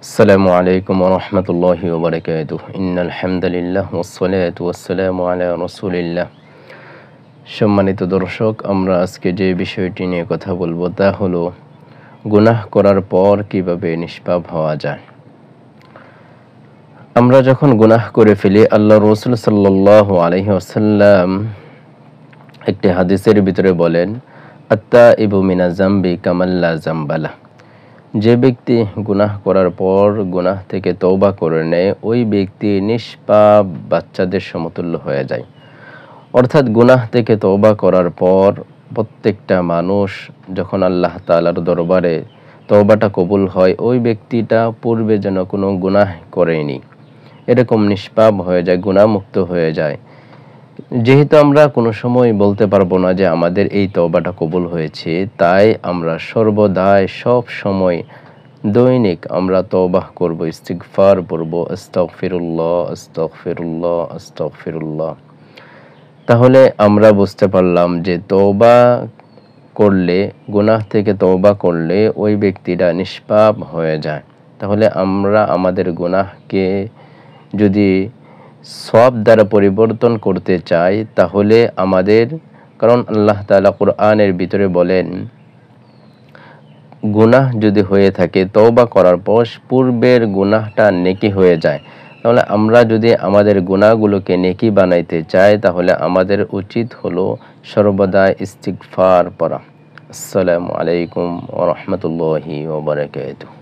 আসসালামু আলাইকুম ওয়া রাহমাতুল্লাহি ওয়া বারাকাতুহু। ইন্নাল হামদালিল্লাহ ওয়াসসালাতু ওয়াসসালামু আলা রাসূলিল্লাহ। সম্মানিত দর্শক, আমরা আজকে যে বিষয়টি নিয়ে কথা বলবো তা হলো গুনাহ করার পর কিভাবে নিষ্পাপ হওয়া যায়। আমরা যখন গুনাহ করে ফেলি, আল্লাহর রাসূল সাল্লাল্লাহু আলাইহি ওয়াসাল্লাম একটি হাদিসের ভিতরে বলেন, আত-তাইবু মিনাজ যামবি কামান লা যামবা লাহ। যে ব্যক্তি গুনাহ করার পর গুনাহ থেকে তওবা করে নেয়, ওই ব্যক্তি নিষ্পাপ বাচ্চাদের সমতুল্য হয়ে যায়। অর্থাৎ গুনাহ থেকে তওবা করার পর প্রত্যেকটা মানুষ যখন আল্লাহ তাআলার দরবারে তওবাটা কবুল হয়, ওই ব্যক্তিটা পূর্বে যেন কোনো গুনাহ করেনি, এরকম নিষ্পাপ হয়ে যায়, গুনাহমুক্ত হয়ে যায়। যেহেতু আমরা কোনো সময় বলতে পারবো না যে আমাদের এই তওবাটা কবুল হয়েছে, তাই আমরা সর্বদাই সব সময় দৈনিক আমরা তওবাহ করব, ইস্তিগফার পড়ব, আস্তাগফিরুল্লাহ আস্তাগফিরুল্লাহ আস্তাগফিরুল্লাহ। তাহলে আমরা বুঝতে পারলাম যে তওবা করলে, গুনাহ থেকে তওবা করলে ওই ব্যক্তিটা নিষ্পাপ হয়ে যায়। তাহলে আমরা আমাদের গুনাহকে যদি সওয়াব দ্বারা পরিবর্তন করতে চাই, তাহলে আমাদের, কারণ আল্লাহ তাআলা কোরআনের ভিতরে বলেন, গুনাহ যদি হয়ে থাকে তওবা করার পর পূর্বের গুনাহটা নেকি হয়ে যায়। তাহলে আমরা যদি আমাদের গুনাহগুলোকে নেকি বানাইতে চাই, তাহলে আমাদের উচিত হলো সর্বদা ইস্তিগফার পড়া। আসসালামু আলাইকুম ওয়া রাহমাতুল্লাহি ওয়া বারাকাতুহু।